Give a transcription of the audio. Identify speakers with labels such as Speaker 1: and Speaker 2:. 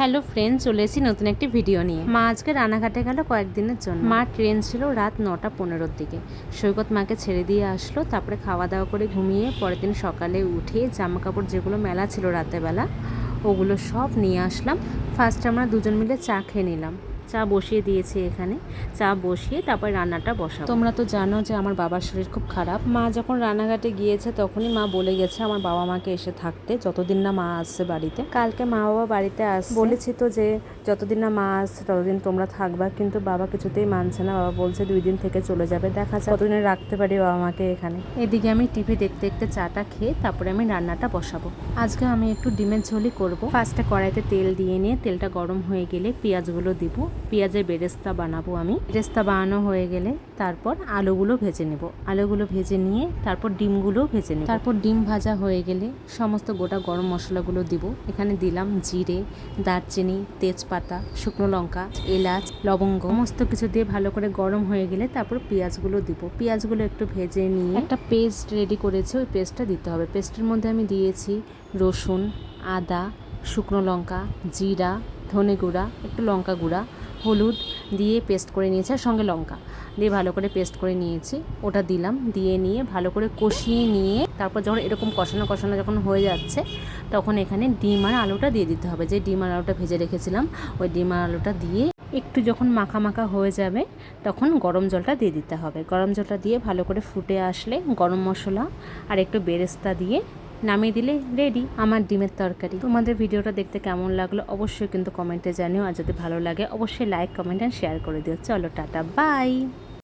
Speaker 1: Hello friend, চলে এসেছি নতুন একটি ভিডিও নিয়ে। মা আজকে রানাঘাটে গেল কয়েকদিনের জন্য। মা ট্রেন ছিল রাত 9:15-র দিকে। সৈকত মাকে ছেড়ে দিয়ে আসলো, তারপরে খাওয়া দাওয়া করে ঘুমিয়ে পরের দিন সকালে উঠে জামা কাপড় যেগুলো মেলা ছিল রাতেরবেলা ওগুলো সব নিয়ে আসলাম। ফার্স্ট আমরা দুজন মিলে চা খেয়ে নিলাম। চা বসিয়ে দিয়েছি এখানে, চা বসিয়ে তারপর রান্নাটা বসাবো। তোমরা তো জানো যে আমার বাবার শরীর খুব খারাপ। মা যখন রানাঘাটে গিয়েছে তখনই মা বলে গেছে আমার বাবা মাকে এসে থাকতে, যতদিন না মা আসছে বাড়িতে। কালকে মা বাবা বাড়িতে আসছে, বলেছি তো যে যতদিন না মা আসছে ততদিন তোমরা থাকবা, কিন্তু বাবা কিছুতেই মানছে না। বাবা বলছে 2 দিন থেকে চলে যাবে, দেখা যাক কতদিনে রাখতে পারি বাবা মাকে এখানে। এদিকে আমি টিভি দেখতে দেখতে চাটা খেয়ে তারপরে আমি রান্নাটা বসাবো। আজকে আমি একটু ডিমের ঝোলই করবো। ফার্স্টে কড়াইতে তেল দিয়ে নিয়ে তেলটা গরম হয়ে গেলে পেঁয়াজগুলো দিব। পেঁয়াজের বেরেস্তা বানাবো আমি। বেরেস্তা বানানো হয়ে গেলে তারপর আলুগুলো ভেজে নেব। আলুগুলো ভেজে নিয়ে তারপর ডিমগুলো ভেজে নেব। তারপর ডিম ভাজা হয়ে গেলে সমস্ত গোটা গরম মশলাগুলো দিব। এখানে দিলাম জিরে, দারচিনি, তেজপাতা, শুকনো লঙ্কা, এলাচ, লবঙ্গ, সমস্ত কিছু দিয়ে ভালো করে গরম হয়ে গেলে তারপর পেঁয়াজগুলো দিব। পেঁয়াজগুলো একটু ভেজে নিয়ে একটা পেস্ট রেডি করেছে, ওই পেস্টটা দিতে হবে। পেস্টের মধ্যে আমি দিয়েছি রসুন, আদা, শুকনো লঙ্কা, জিরা, ধনে গুঁড়া, একটু লঙ্কা গুঁড়া, হলুদ দিয়ে পেস্ট করে নিয়েছি, আর সঙ্গে লঙ্কা দিয়ে ভালো করে পেস্ট করে নিয়েছি। ওটা দিলাম, দিয়ে নিয়ে ভালো করে কষিয়ে নিয়ে তারপর যখন এরকম কষানো কষানো যখন হয়ে যাচ্ছে তখন এখানে ডিম আর আলুটা দিয়ে দিতে হবে। যে ডিম আর আলুটা ভেজে রেখেছিলাম ওই ডিম আর আলুটা দিয়ে একটু যখন মাখা মাখা হয়ে যাবে তখন গরম জলটা দিয়ে দিতে হবে। গরম জলটা দিয়ে ভালো করে ফুটে আসলে গরম মশলা আর একটু বেরেস্তা দিয়ে নামিয়ে দিলে রেডি আমার ডিমের তরকারি। তোমাদের ভিডিওটা দেখতে কেমন লাগলো অবশ্যই কিন্তু কমেন্টে জানিও, আর যদি ভালো লাগে অবশ্যই লাইক, কমেন্ট অ্যান্ড শেয়ার করে দিও। চলো টাটা, বাই।